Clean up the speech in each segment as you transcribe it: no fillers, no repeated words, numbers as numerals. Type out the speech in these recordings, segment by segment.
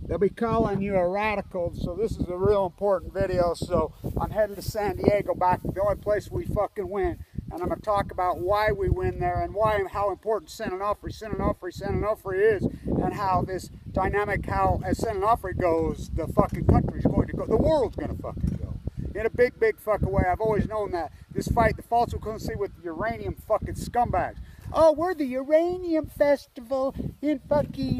They'll be calling you a radical, so this is a real important video. So I'm headed to San Diego, back to the only place we fucking win. And I'm going to talk about why we win there and why and how important San Onofre is, and how this dynamic, how as San Onofre goes, the fucking country's going to go, the world's going to fucking go. In a big, big fucking way. I've always known that. This fight, the false equivalency with uranium fucking scumbags. Oh, we're the uranium festival in fucking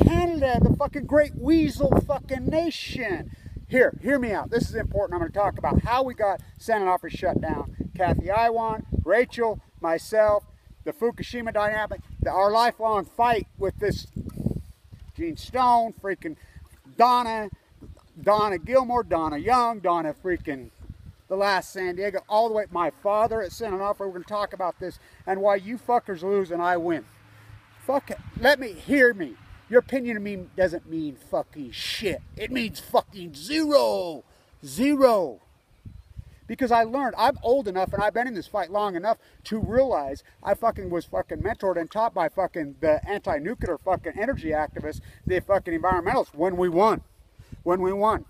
Canada, the fucking great weasel fucking nation. Here, hear me out. This is important. I'm going to talk about how we got San Onofre shut down. Cathy, Rachel, myself, the Fukushima dynamic, our lifelong fight with this Gene Stone, freaking Donna Gilmore, Donna Young, Donna freaking the last San Diego, all the way, my father at San Onofre. We're going to talk about this and why you fuckers lose and I win. Fuck it. Hear me. Your opinion of me doesn't mean fucking shit. It means fucking zero. Zero. Because I learned, I'm old enough and I've been in this fight long enough to realize I fucking was fucking mentored and taught by fucking the anti-nuclear fucking energy activists, the fucking environmentalists, when we won. When we won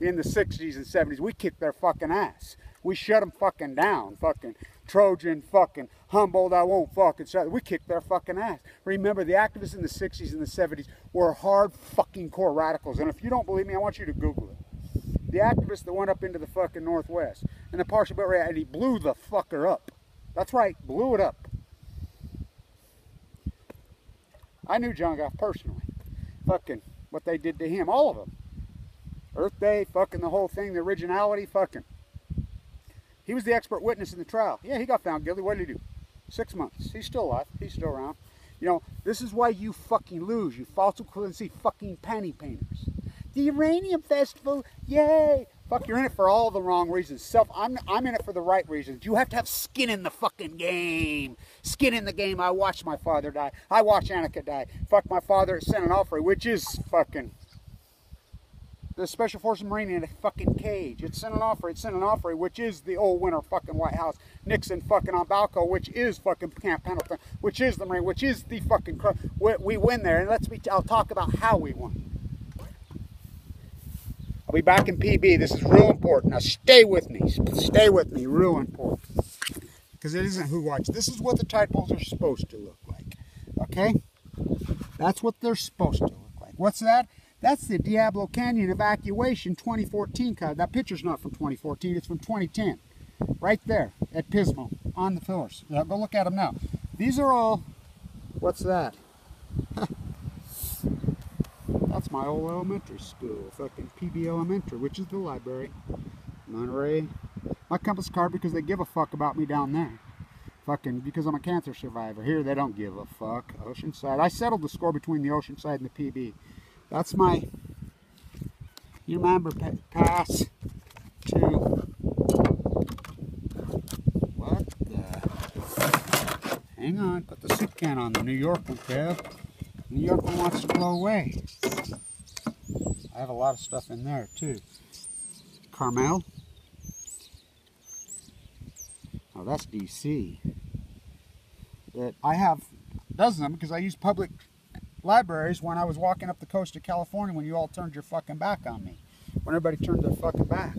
in the 60s and 70s, we kicked their fucking ass. We shut them fucking down. Fucking Trojan, fucking Humboldt, I won't fucking say. We kicked their fucking ass. Remember, the activists in the 60s and the 70s were hard fucking core radicals. And if you don't believe me, I want you to Google it. The activist that went up into the fucking Northwest and the partial built area, and he blew the fucker up. That's right, blew it up. I knew John Goff personally. Fucking what they did to him, all of them. Earth Day, fucking the whole thing, the originality, fucking. He was the expert witness in the trial. Yeah, he got found guilty. What did he do? 6 months. He's still alive. He's still around. You know, this is why you fucking lose, you false equivalency fucking panty painters. The uranium festival, yay! Fuck, you're in it for all the wrong reasons. I'm in it for the right reasons. You have to have skin in the fucking game. Skin in the game. I watched my father die. I watched Annika die. Fuck, my father at San Onofre, which is fucking the Special Forces Marine in a fucking cage. It's San Onofre, which is the old winter fucking White House. Nixon fucking on Balco, which is fucking Camp Pendleton, which is the Marine, which is the fucking... We win there, and I'll talk about how we won. I'll be back in PB. This is real important. Now stay with me. Stay with me. Real important. Because it isn't who watches. This is what the titles are supposed to look like. Okay? That's what they're supposed to look like. What's that? That's the Diablo Canyon evacuation 2014 card. That picture's not from 2014. It's from 2010. Right there at Pismo on the floors. Now, go look at them now. These are all... What's that? That's my old elementary school, fucking PB Elementary, which is the library. Monterey. My compass card because they give a fuck about me down there. Fucking because I'm a cancer survivor. Here they don't give a fuck. Oceanside. I settled the score between the Oceanside and the PB. That's my, you remember, pass to, what the, hang on, put the soup can on the New York one, Kev. New York one wants to blow away. I have a lot of stuff in there too. Carmel. Oh, that's DC. That I have dozens of them because I use public libraries when I was walking up the coast of California when you all turned your fucking back on me. When everybody turned their fucking back.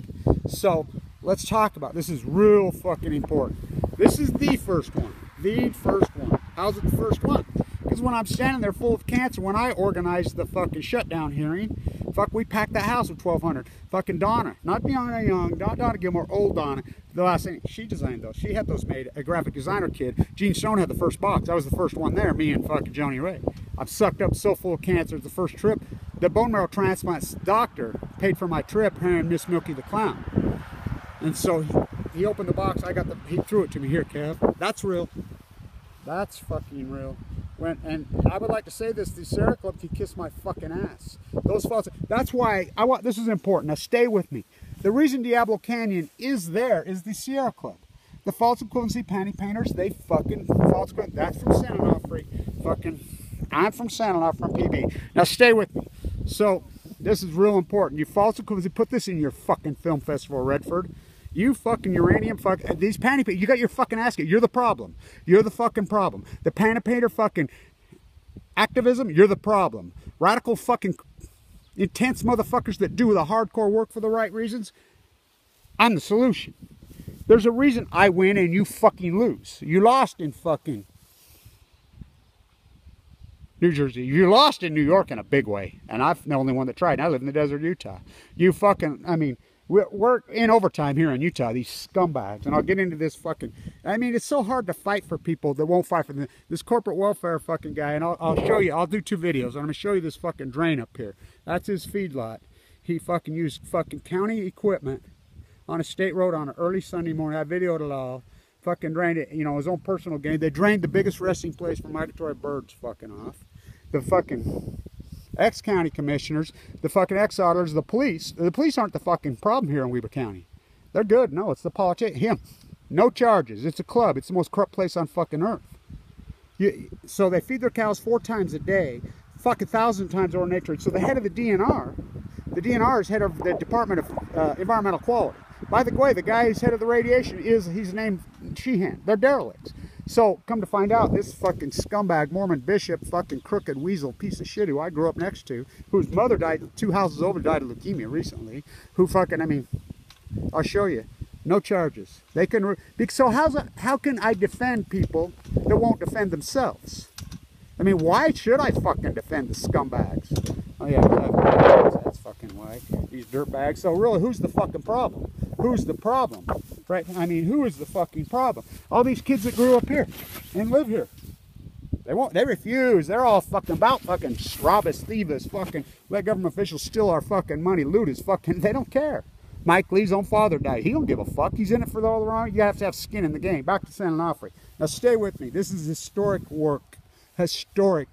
So, let's talk about this. Is real fucking important. This is the first one. The first one. How's it the first one? Because when I'm standing there full of cancer, when I organized the fucking shutdown hearing, fuck, we packed the house with 1,200. Fucking Donna, not Donna Young, not Donna Gilmore, old Donna. The last thing, she designed those. She had those made, a graphic designer kid. Gene Stone had the first box. I was the first one there, me and fucking Joni Ray. I'm sucked up so full of cancer. It's the first trip. The bone marrow transplant doctor paid for my trip, her and Miss Milky the Clown. And so he opened the box. He threw it to me. Here, Kev. That's real. That's fucking real. And I would like to say this: the Sierra Club can kiss my fucking ass. Those false. That's why I want. This is important. Now stay with me. The reason Diablo Canyon is there is the Sierra Club. The false equivalency panty painters. They fucking false equivalency. That's from San Onofre. Fucking. I'm from San Onofre, from PB. Now stay with me. So this is real important. You false equivalency. Put this in your fucking film festival, Redford. You fucking uranium fuck these panty painters. You got your fucking ass kicked. You're the problem. You're the fucking problem. The panty painter fucking Activism, you're the problem. Radical fucking intense motherfuckers that do the hardcore work for the right reasons, I'm the solution. There's a reason I win and you fucking lose. You lost in fucking New Jersey. You lost in New York in a big way. And I'm the only one that tried. And I live in the desert, Utah. You fucking, I mean, we're in overtime here in Utah, these scumbags. And I'll get into this fucking, I mean, it's so hard to fight for people that won't fight for them. This corporate welfare fucking guy, and I'll show you, I'll do 2 videos. I'm going to show you this fucking drain up here. That's his feedlot. He fucking used fucking county equipment on a state road on an early Sunday morning. I videoed it all. Fucking drained it, you know, his own personal gain. They drained the biggest resting place for migratory birds fucking off. The fucking ex-county commissioners, the fucking ex-auditors, the police. The police aren't the fucking problem here in Weber County. They're good. No, it's the politician. Him. No charges. It's a club. It's the most corrupt place on fucking earth. So they feed their cows 4 times a day, fucking 1,000 times over nature. So the head of the DNR is head of the Department of Environmental Quality. By the way, the guy who's head of the radiation he's named Sheehan. They're derelicts. So, come to find out, this fucking scumbag, Mormon bishop, fucking crooked weasel piece of shit who I grew up next to, whose mother died 2 houses over, died of leukemia recently, who fucking, I mean, I'll show you, no charges. They can, so how can I defend people that won't defend themselves? I mean, why should I fucking defend the scumbags? Oh yeah, that's fucking why. These dirtbags. So really, who's the fucking problem? Who's the problem? Right? I mean, who is the fucking problem? All these kids that grew up here and live here. They refuse. They're all fucking about fucking robbers, thieves, fucking let government officials steal our fucking money, loot us, fucking, they don't care. Mike Lee's own father died. He don't give a fuck. He's in it for all the wrong. You have to have skin in the game. Back to San Onofre. Now stay with me. This is historic work. Historic.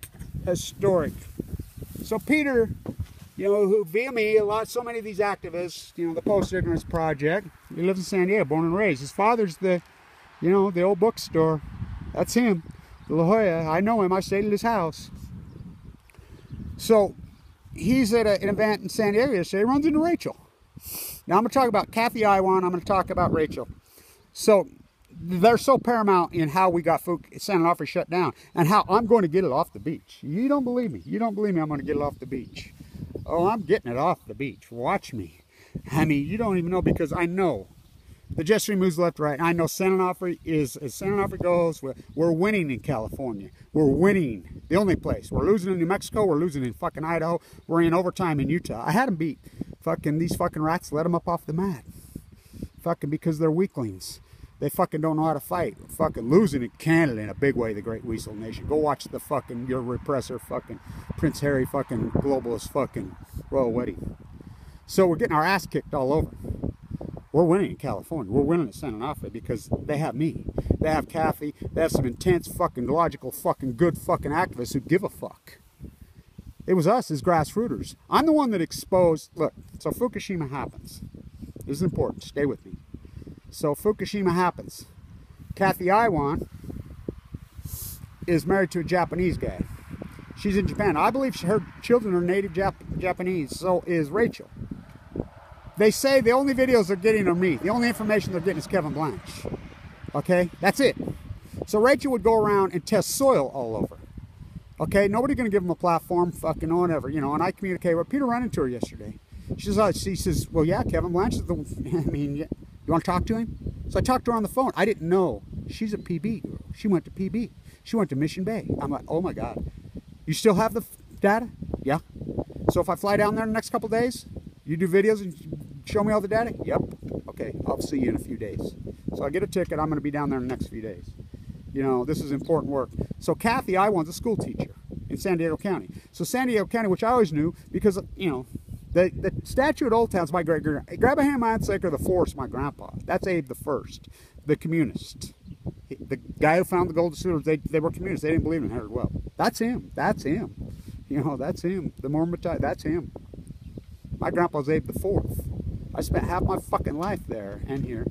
So Peter, you know, who via me, so many of these activists, you know, the Post-Ignorance Project, he lives in San Diego, born and raised. His father's the, you know, the old bookstore. That's him. The La Jolla. I know him. I stayed at his house. So he's at an event in San Diego yesterday. He runs into Rachel. Now I'm going to talk about Cathy Iwan. I'm going to talk about Rachel. So they're so paramount in how we got San Onofre shut down and how I'm going to get it off the beach. You don't believe me. You don't believe me I'm going to get it off the beach. Oh, I'm getting it off the beach. Watch me. I mean, you don't even know, because I know the jet stream moves left, right. I know San Onofre is, as San Onofre goes, we're winning in California. We're winning. The only place. We're losing in New Mexico. We're losing in fucking Idaho. We're in overtime in Utah. I had them beat. Fucking these fucking rats, let them up off the mat. Fucking because they're weaklings. They fucking don't know how to fight. We're fucking losing in Canada in a big way, the Great Weasel Nation. Go watch the fucking, your repressor fucking Prince Harry fucking globalist fucking royal wedding. So we're getting our ass kicked all over. We're winning in California. We're winning at San Onofre because they have me. They have Cathy. They have some intense fucking logical fucking good fucking activists who give a fuck. It was us as grassrooters. I'm the one that exposed, look, so Fukushima happens. This is important. Stay with me. So Fukushima happens. Cathy Iwan is married to a Japanese guy. She's in Japan. I believe her children are native Japanese. So is Rachel. They say the only videos they're getting are me. The only information they're getting is Kevin Blanch. Okay? That's it. So Rachel would go around and test soil all over. Okay? Nobody's going to give them a platform, fucking whatever. You know, and I communicate with Peter, ran into her yesterday. She says, well, yeah, Kevin Blanch is the, I mean, you want to talk to him? So I talked to her on the phone. I didn't know. She's a PB girl. She went to PB. She went to Mission Bay. I'm like, oh my God. You still have the data? Yeah. So if I fly down there in the next couple of days, you do videos and show me all the data? Yep. Okay, I'll see you in a few days. So I get a ticket. I'm going to be down there in the next few days. You know, this is important work. So Cathy Iwan's a school teacher in San Diego County. So San Diego County, which I always knew, because, you know, the statue at Old Town's my great-grandpa. Grab-a-ham Sacre the Forest, my grandpa. That's Abe the First, the communist. The guy who found the gold suitors, they were communists. They didn't believe in Herod Well. That's him. That's him. You know, that's him. The Mormon, that's him. My grandpa's Abe the Fourth. I spent half my fucking life there and here.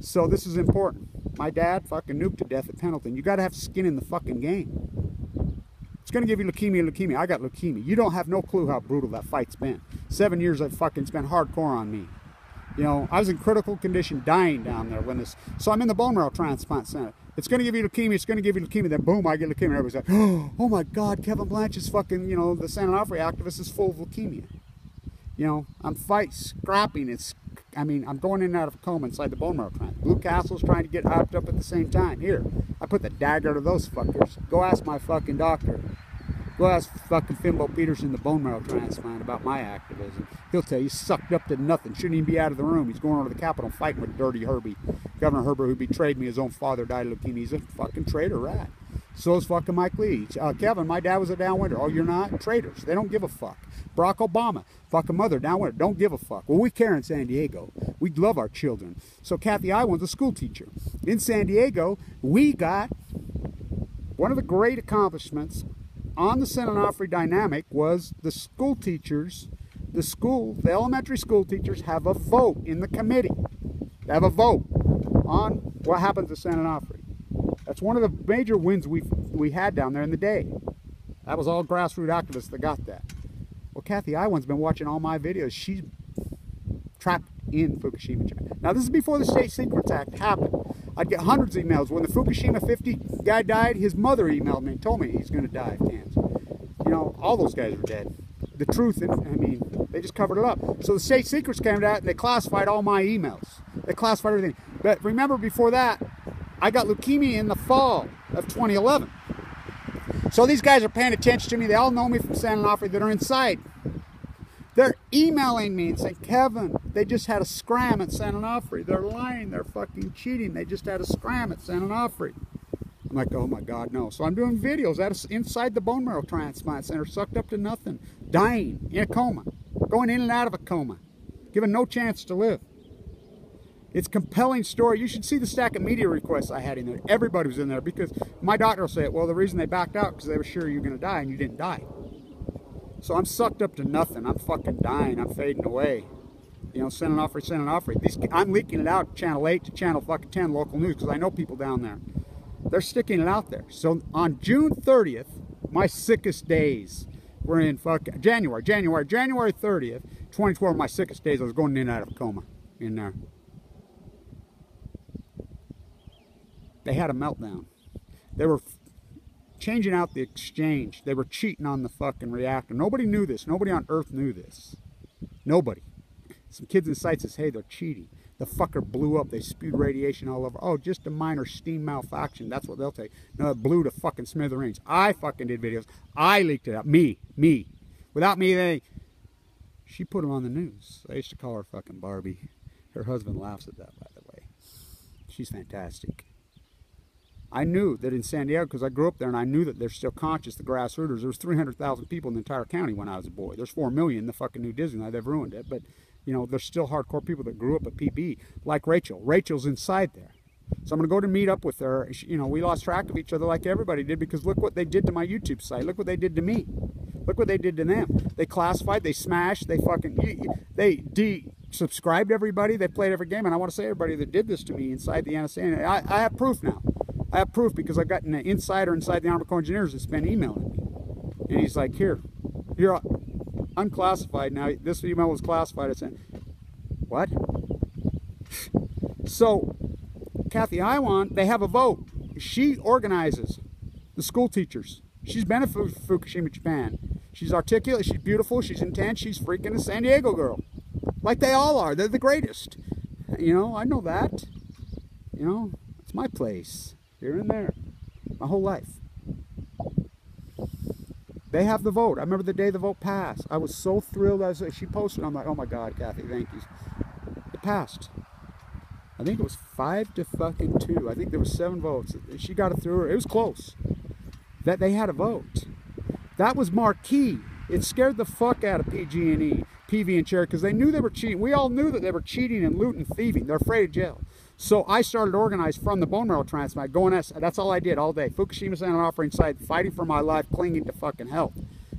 So this is important. My dad fucking nuked to death at Pendleton. You got to have skin in the fucking game. It's going to give you leukemia. I got leukemia. You don't have no clue how brutal that fight's been. 7 years I've fucking spent hardcore on me. You know, I was in critical condition dying down there when this, so I'm in the bone marrow transplant center. It's going to give you leukemia. It's going to give you leukemia. Then boom, I get leukemia. Everybody's like, oh my God, Kevin Blanch is fucking, you know, the San Onofre activist is full of leukemia. You know, I'm scrapping. I mean, I'm going in and out of a coma inside the bone marrow transplant. Blue Castle's trying to get hopped up at the same time. Here, I put the dagger to those fuckers. Go ask my fucking doctor. Go ask fucking Fimbo Peterson, the bone marrow transplant, about my activism. He'll tell you, sucked up to nothing. Shouldn't even be out of the room. He's going over to the Capitol fighting with Dirty Herbie. Governor Herbert, who betrayed me. His own father died of leukemia. He's a fucking traitor rat. So is fucking Mike Lee. Kevin, my dad was a downwinder. Oh, you're not? Traitors. They don't give a fuck. Barack Obama, fucking mother, downwinder. Don't give a fuck. Well, we care in San Diego. We love our children. So Cathy Iwan's a school teacher. In San Diego, we got one of the great accomplishments on the San Onofre dynamic was the school teachers, the elementary school teachers have a vote in the committee. They have a vote on what happens to San Onofre. That's one of the major wins we had down there in the day. That was all grassroots activists that got that. Well, Cathy Iwan's been watching all my videos. She's trapped in Fukushima, China. Now, this is before the State Secrets Act happened. I'd get hundreds of emails. When the Fukushima 50 guy died, his mother emailed me and told me he's going to die of cancer. You know, all those guys are dead. The truth, I mean, they just covered it up. So the State Secrets came out and they classified all my emails. They classified everything. But remember, before that, I got leukemia in the fall of 2011. So these guys are paying attention to me. They all know me from San Onofre that are inside. They're emailing me and saying, Kevin, they just had a scram at San Onofre. They're lying. They're fucking cheating. They just had a scram at San Onofre. I'm like, oh my God, no. So I'm doing videos inside the bone marrow transplant center, sucked up to nothing, dying, in a coma, going in and out of a coma, given no chance to live. It's a compelling story. You should see the stack of media requests I had in there. Everybody was in there because my doctor will say, well, the reason they backed out because they were sure you were going to die and you didn't die. So I'm sucked up to nothing. I'm fucking dying. I'm fading away. You know, San Onofre, San Onofre. I'm leaking it out to Channel 8 to Channel fucking 10 local news because I know people down there. They're sticking it out there. So on June 30th, my sickest days were in fucking January 30th, 2012, my sickest days. I was going in and out of a coma in there. They had a meltdown. They were changing out the exchange. They were cheating on the fucking reactor. Nobody knew this. Nobody on Earth knew this. Nobody. Some kids in sight says, hey, they're cheating. The fucker blew up. They spewed radiation all over. Oh, just a minor steam malfunction. That's what they'll take. No, it blew to fucking smithereens. I fucking did videos. I leaked it out. Me. Without me, she put them on the news. I used to call her fucking Barbie. Her husband laughs at that, by the way. She's fantastic. I knew that in San Diego, because I grew up there, and I knew that they're still conscious, the grassrooters. There was 300,000 people in the entire county when I was a boy. There's 4 million in the fucking new Disneyland. They've ruined it. But, you know, there's still hardcore people that grew up at PB, like Rachel. Rachel's inside there. So I'm going to go to meet up with her. You know, we lost track of each other like everybody did because look what they did to my YouTube site. Look what they did to me. Look what they did to them. They classified, they smashed, they subscribed everybody. They played every game. And I want to say everybody that did this to me inside the NSA. I have proof now. I have proof because I've got an insider inside the Army Corps of Engineers that's been emailing me. And he's like, here, you're unclassified now. This email was classified. I said, what? So, Cathy Iwan, they have a vote. She organizes the school teachers. She's been in Fukushima, Japan. She's articulate, she's beautiful, she's intense, she's freaking a San Diego girl. Like they all are. They're the greatest. You know, I know that. You know, it's my place. Here and there. My whole life. They have the vote. I remember the day the vote passed. I was so thrilled. She posted. I'm like, oh my God, Cathy, thank you. It passed. I think it was 5-2. I think there were 7 votes. She got it through. It was close. That they had a vote. That was marquee. It scared the fuck out of PG&E, PV and Cherry, because they knew they were cheating. We all knew that they were cheating and looting and thieving. They're afraid of jail. So I started to organize from the bone marrow transplant, going that's all I did all day. Fukushima, San Onofre inside, fighting for my life, clinging to fucking health.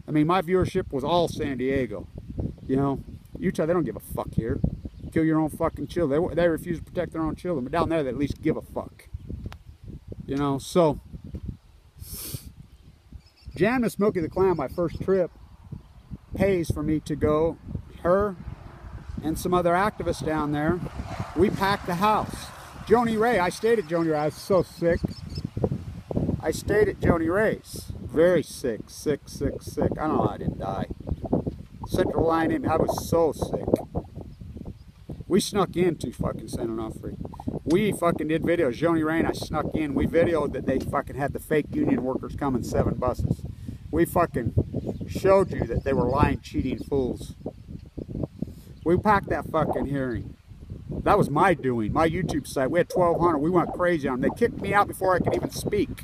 I mean, my viewership was all San Diego. You know, Utah, they don't give a fuck here. Kill your own fucking children. They refuse to protect their own children, but down there they at least give a fuck. You know, so Jan Miss Milky the Clown, my first trip, pays for me to go. Her and some other activists down there, we packed the house. Joni Ray, I stayed at Joni Ray. I was so sick. I stayed at Joni Ray's. Very sick. I don't know how I didn't die. Central line in, I was so sick. We snuck into fucking San Onofre. We fucking did videos. Joni Ray and I snuck in. We videoed that they fucking had the fake union workers coming 7 buses. We fucking showed you that they were lying, cheating fools. We packed that fucking hearing. That was my doing, my YouTube site. We had 1,200. We went crazy on them. They kicked me out before I could even speak.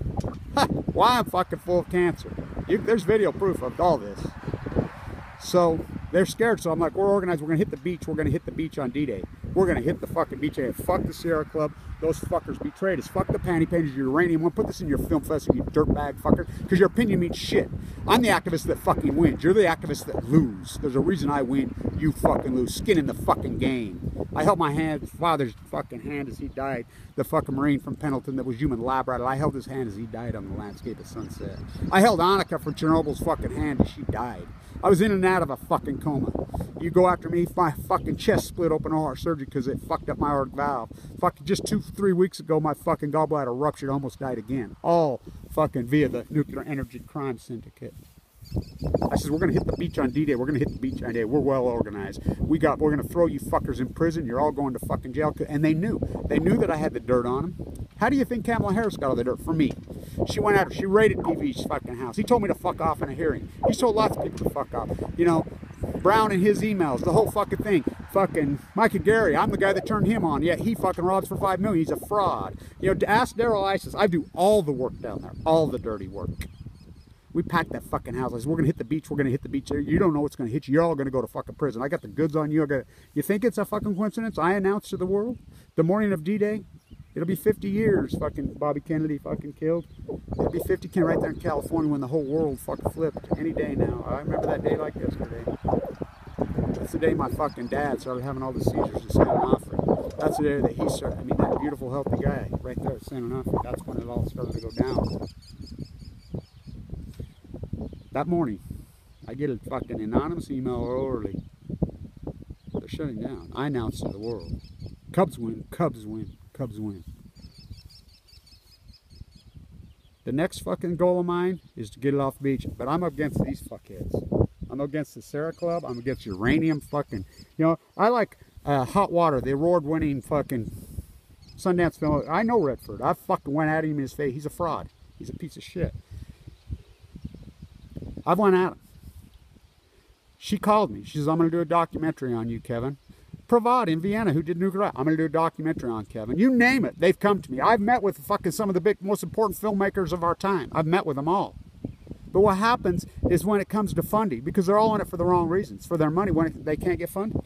Why I'm fucking full of cancer. There's video proof of all this. So they're scared. So I'm like, we're organized. We're going to hit the beach. We're going to hit the beach on D-Day. We're going to hit the fucking beach. And fuck the Sierra Club. Those fuckers betrayed us. Fuck the panty painters, your uranium one. Put this in your film festival, you dirtbag fucker. Because your opinion means shit. I'm the activist that fucking wins. You're the activist that lose. There's a reason I win. You fucking lose. Skin in the fucking game. I held my hand, father's fucking hand as he died. The fucking Marine from Pendleton that was human lab rat. I held his hand as he died on the landscape of Sunset. I held Annika from Chernobyl's fucking hand as she died. I was in and out of a fucking coma. You go after me, my fucking chest split open all heart surgery because it fucked up my aortic valve. Fucking just 2-3 weeks ago, my fucking gallbladder ruptured, almost died again. All fucking via the nuclear energy crime syndicate. I says, we're going to hit the beach on D-Day. We're going to hit the beach on D-Day. We're well organized. We're going to throw you fuckers in prison. You're all going to fucking jail. And they knew. They knew that I had the dirt on them. How do you think Kamala Harris got all the dirt? For me. She went out. She raided PB's fucking house. He told me to fuck off in a hearing. He's told lots of people to fuck off. You know, Brown and his emails, the whole fucking thing. Fucking Micah Gary, I'm the guy that turned him on. Yet he fucking robs for $5 million. He's a fraud. You know, to ask Daryl Isis, I do all the work down there. All the dirty work. We packed that fucking house. I said, we're going to hit the beach. We're going to hit the beach there. You don't know what's going to hit you. You're all going to go to fucking prison. I got the goods on you. You think it's a fucking coincidence? I announced to the world the morning of D-Day. It'll be 50 years fucking Bobby Kennedy fucking killed. It'll be 50 right there in California when the whole world fucking flipped. Any day now. I remember that day like yesterday. That's the day my fucking dad started having all the seizures in San Onofre. That's the day that he started. I mean, that beautiful, healthy guy right there at San Onofre. That's when it all started to go down. That morning, I get a fucking anonymous email early. They're shutting down. I announced to the world. Cubs win, Cubs win, Cubs win. The next fucking goal of mine is to get it off the beach. But I'm up against these fuckheads. I'm up against the Sierra Club. I'm against uranium fucking. You know, I like Hot Water, the award-winning fucking Sundance film. I know Redford. I fucking went at him in his face. He's a fraud. He's a piece of shit. I've went at him. She called me. She says, I'm going to do a documentary on you, Kevin. Provad in Vienna, who did nuclear. I'm going to do a documentary on Kevin. You name it. They've come to me. I've met with fucking some of the big, most important filmmakers of our time. I've met with them all. But what happens is when it comes to funding, because they're all in it for the wrong reasons, for their money, when they can't get funded.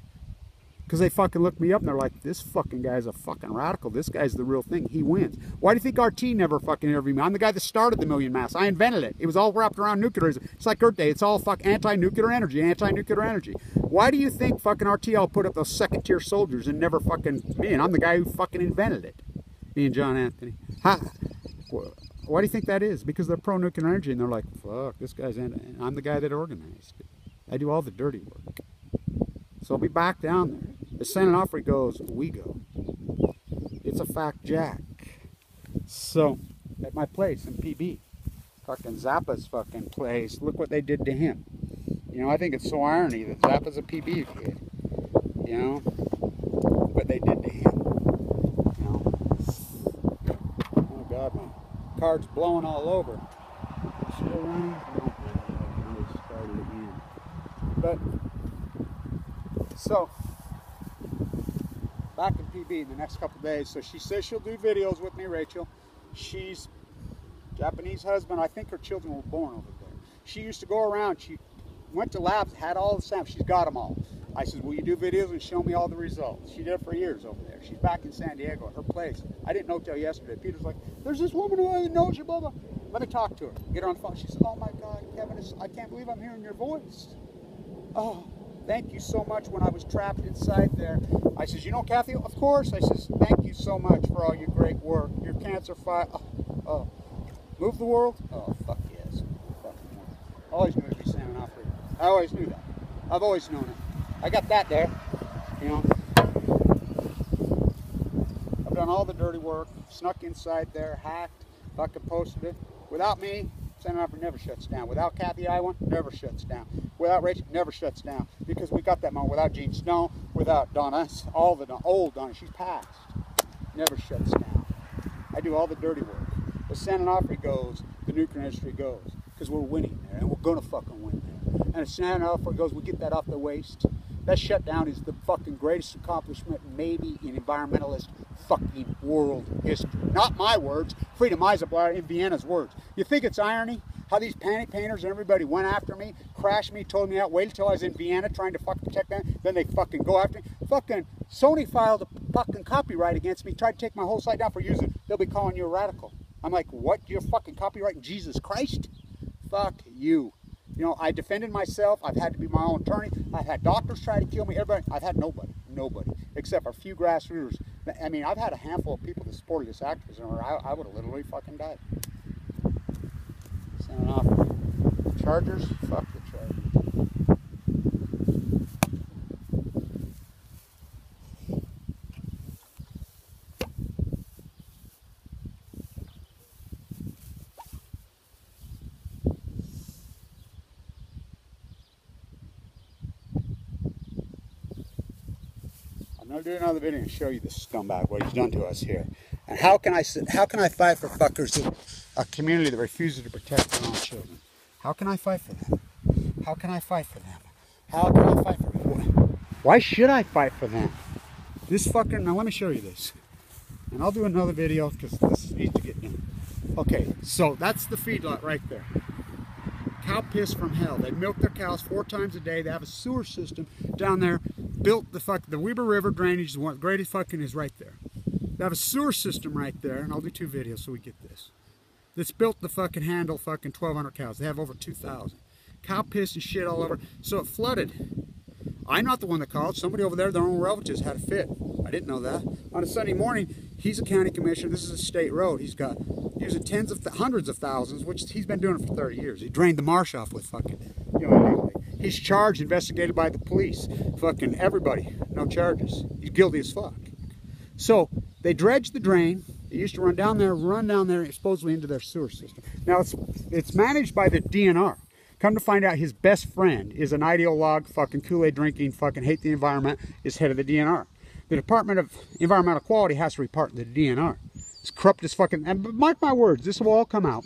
Because they fucking look me up and they're like, this fucking guy's a fucking radical. This guy's the real thing. He wins. Why do you think RT never fucking interviewed me? I'm the guy that started the million mass. I invented it. It was all wrapped around nuclearism. It's like Earth Day. It's all fuck anti-nuclear energy, anti-nuclear energy. Why do you think fucking RT all put up those second-tier soldiers and never fucking me? And I'm the guy who fucking invented it. Me and John Anthony. Why do you think that is? Because they're pro-nuclear energy and they're like, fuck, this guy's in. I'm the guy that organized it. I do all the dirty work. So I'll be back down there. As San Onofre goes, we go. It's a fact, Jack. So, at my place in PB, fucking Zappa's fucking place, look what they did to him. You know, I think it's so irony that Zappa's a PB kid. You know, what they did to him. You know, oh God, my card's blowing all over. Still running? No, I started again. But, so, back in PB in the next couple days. So she says she'll do videos with me, Rachel. She's Japanese husband. I think her children were born over there. She used to go around. She went to labs, had all the samples. She's got them all. I said, will you do videos and show me all the results? She did it for years over there. She's back in San Diego at her place. I didn't know till yesterday. Peter's like, there's this woman who knows you, blah, blah. Let me talk to her. Get her on the phone. She said, oh my God, Kevin, I can't believe I'm hearing your voice. Oh. Thank you so much. When I was trapped inside there, I says, you know, Cathy, of course. I says, thank you so much for all your great work. Your cancer fight. Oh, move the world? Oh, fuck yes. I always knew it'd be San Onofre. I always knew that. I've always known it. I got that there. You know, I've done all the dirty work, snuck inside there, hacked, fucking posted it. Without me, San Onofre never shuts down. Without Cathy, Iowa, never shuts down. Without Rachel, never shuts down. Because we got that moment. Without Gene Snow, without Donna, all the old Donna, she's passed. Never shuts down. I do all the dirty work. As San Onofre goes, the nuclear industry goes. Because we're winning there, and we're going to fucking win there. And as San Onofre goes, we get that off the waste. That shutdown is the fucking greatest accomplishment maybe in environmentalist fucking world history. Not my words, Freedom Eisenblatt in Vienna's words. You think it's irony how these panic painters and everybody went after me, crashed me, told me out, waited till I was in Vienna trying to fucking protect them, then they fucking go after me. Fucking Sony filed a fucking copyright against me, tried to take my whole site down for using it. They'll be calling you a radical. I'm like, what? You're fucking copyrighting Jesus Christ? Fuck you. You know, I defended myself. I've had to be my own attorney. I've had doctors try to kill me. Everybody. I've had nobody, except for a few grassroots. I mean, I've had a handful of people that supported this activism, or I would have literally fucking died. Sending off Chargers. Fuck the Chargers. I'll do another video and show you this scumbag, what he's done to us here. And how can I fight for fuckers, a community that refuses to protect their own children? How can I fight for them? How can I fight for them? How can I fight for them? Why should I fight for them? This fucker, now let me show you this. And I'll do another video because this needs to get in. Okay, so that's the feedlot right there. Cow piss from hell. They milk their cows 4 times a day. They have a sewer system down there. Built the Weber River drainage is one of the greatest fucking is right there. They have a sewer system right there, and I'll do 2 videos so we get this. That's built to fucking handle fucking 1,200 cows. They have over 2,000. Cow piss and shit all over. So it flooded. I'm not the one that called. Somebody over there, their own relatives had a fit. I didn't know that. On a Sunday morning, he's a county commissioner. This is a state road. He's using hundreds of thousands, which he's been doing it for 30 years. He drained the marsh off with fucking, you know, illegally. He's charged, investigated by the police. Fucking everybody, no charges. He's guilty as fuck. So they dredged the drain. It used to run down there, supposedly into their sewer system. Now it's managed by the DNR. Come to find out, his best friend is an ideologue, fucking Kool-Aid drinking, fucking hate the environment, is head of the DNR. The Department of Environmental Quality has to report to the DNR. It's corrupt as fucking, and mark my words, this will all come out.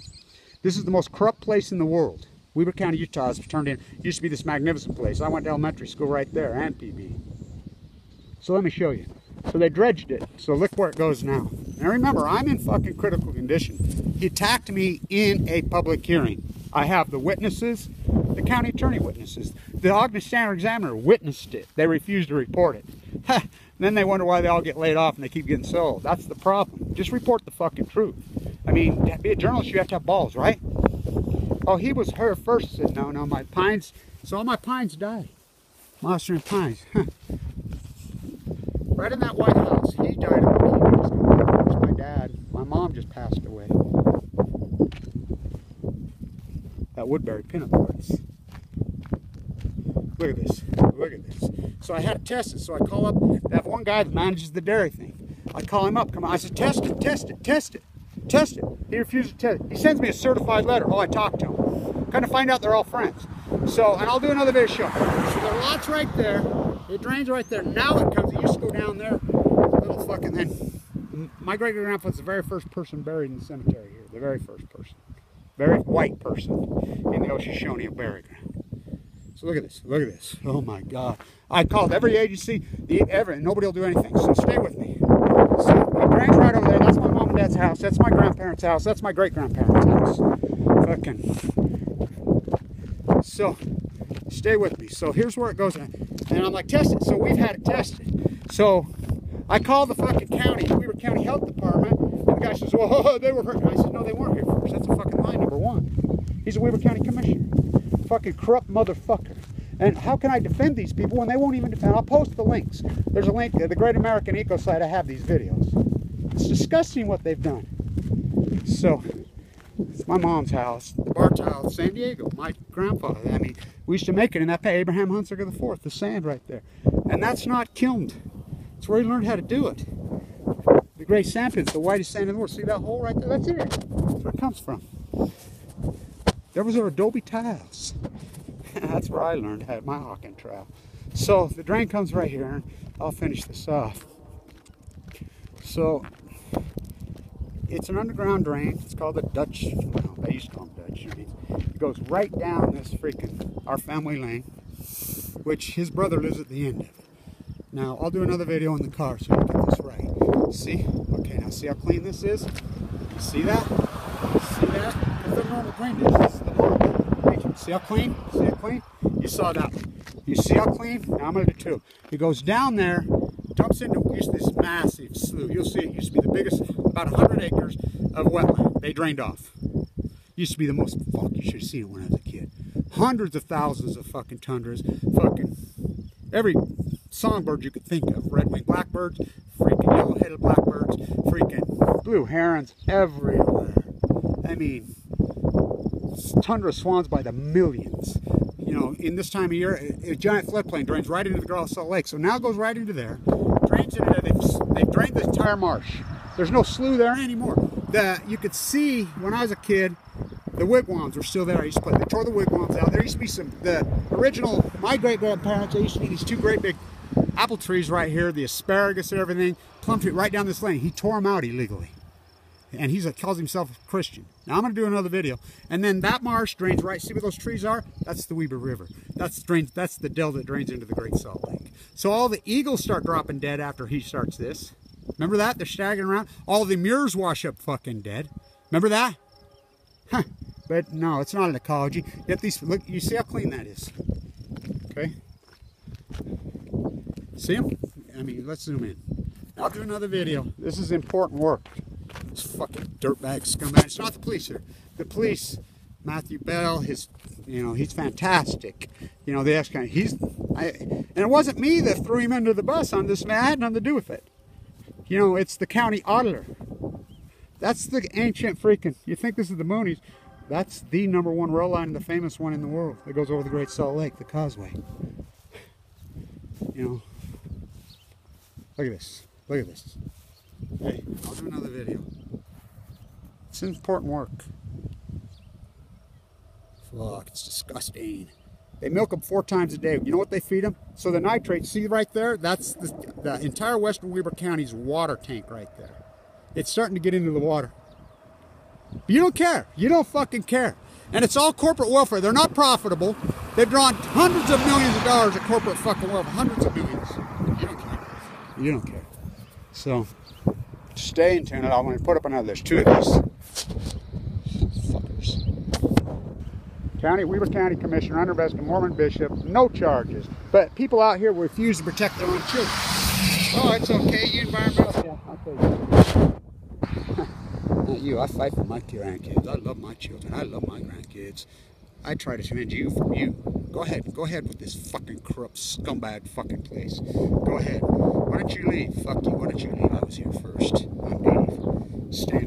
This is the most corrupt place in the world. Weber County, Utah has turned in, used to be this magnificent place. I went to elementary school right there, and P.B. So let me show you. So they dredged it. So look where it goes now. Now remember, I'm in fucking critical condition. He attacked me in a public hearing. I have the witnesses, the county attorney witnesses. The Ogden Standard Examiner witnessed it. They refused to report it. Then they wonder why they all get laid off and they keep getting sold. That's the problem. Just report the fucking truth. I mean, to be a journalist, you have to have balls, right? Oh, he was her first. Said, no, my pines. So all my pines died. My Austrian pines. Right in that White House. He died about 2 years ago. My dad. My mom just passed away. That Woodbury pinup artist. Look at this. Look at this. So I had to test it. So I call up. They have one guy that manages the dairy thing. I call him up. Come on. I said, test it, test it, test it. Test it. He refuses to test it. He sends me a certified letter. Oh, I talked to him. Kind of find out they're all friends. So, and I'll do another video show. So the lot's right there. It drains right there. Now it comes. It used to go down there. Little fucking then. My great-grandfather's the very first person buried in the cemetery here. The very first person. Very white person in the Oshishoni burial ground. So look at this. Look at this. Oh my God. I called every agency. Nobody will do anything. So stay with me. So it drains right over there. That's my mom and dad's house. That's my grandparents' house. That's my great-grandparents' house. Fucking. So stay with me. So here's where it goes. And I'm like, test it. So we've had it tested. So I called the fucking county, Weber County Health Department. And the guy says, well, they were hurt. And I said, no, they weren't here first. That's a fucking lie, number one. He's a Weber County Commissioner. Fucking corrupt motherfucker. And how can I defend these people when they won't even defend? I'll post the links. There's a link to the Great American Eco site. I have these videos. It's disgusting what they've done. So, it's my mom's house, the bar tile, San Diego, my grandfather. I mean, we used to make it in that Abraham Hunsaker IV, the sand right there. And that's not kilned. It's where he learned how to do it. The gray sand pit's the whitest sand in the world. See that hole right there? That's it. That's where it comes from. There was our adobe tiles. That's where I learned how my hawking trowel. So the drain comes right here, and I'll finish this off. So it's an underground drain. It's called the Dutch, well, they used to call them Dutch drains. It goes right down this freaking, our family lane, which his brother lives at the end of it. Now, I'll do another video in the car so you get this right. See? Okay, now see how clean this is? You see that? See that? That's the normal drain ditch. This is the normal. See how clean? See how clean? You saw that one. You see how clean? Now I'm going to do two. It goes down there, dumps into this massive slough. You'll see it used to be the biggest, about 100 acres of wetland. They drained off. Used to be the most, fuck, you should have seen it when I was a kid. Hundreds of thousands of fucking tundras, fucking every songbird you could think of. Red-winged blackbirds, freaking yellow-headed blackbirds, freaking blue herons everywhere. I mean, tundra swans by the millions. You know, in this time of year, a giant floodplain drains right into the Great Salt Lake. So now it goes right into there, drains into there. They've drained the entire marsh. There's no slough there anymore. You could see when I was a kid, the wigwams were still there. I used to play. They tore the wigwams out. There used to be the original, my great-grandparents, there used to be these two great big apple trees right here, the asparagus and everything, plum tree right down this lane. He tore them out illegally. And he calls himself a Christian. Now I'm going to do another video. And then that marsh drains right, see where those trees are? That's the Weber River. That's the dell that drains into the Great Salt Lake. So all the eagles start dropping dead after he starts this. Remember that? They're staggering around. All the mures wash up fucking dead. Remember that? Huh. But no, it's not an ecology. Yet these, look, you see how clean that is. Okay? See them? I mean, let's zoom in. I'll do another video. This is important work. This fucking dirtbag scumbag. It's not the police here. The police, Matthew Bell, you know, he's fantastic. You know, and it wasn't me that threw him under the bus on this, man. I had nothing to do with it. You know, it's the county auditor. That's the ancient freaking, you think this is the Moonies. That's the #1 rail line, the famous one in the world that goes over the Great Salt Lake, the causeway. You know, look at this. Look at this. Hey, I'll do another video. It's important work. Fuck, it's disgusting. They milk them 4 times a day. You know what they feed them? So the nitrates, see right there? That's the entire western Weber County's water tank right there. It's starting to get into the water. But you don't care. You don't fucking care. And it's all corporate welfare. They're not profitable. They've drawn hundreds of millions of dollars of corporate fucking welfare. Hundreds of millions. You don't care. You don't care. So, stay in tune. I'm going to put up another. There's 2 of these. Fuckers. Weber County Commissioner, underinvested Mormon Bishop, no charges. But people out here refuse to protect their own children. Oh, it's okay. You environmental. Yeah, I'll tell you. Not you. I fight for my grandkids. I love my children. I love my grandkids. I try to avenge you from you. Go ahead. Go ahead with this fucking corrupt scumbag fucking place. Go ahead. Why don't you leave? Fuck you. Why don't you leave? I was here first. I'm Dave. Stand.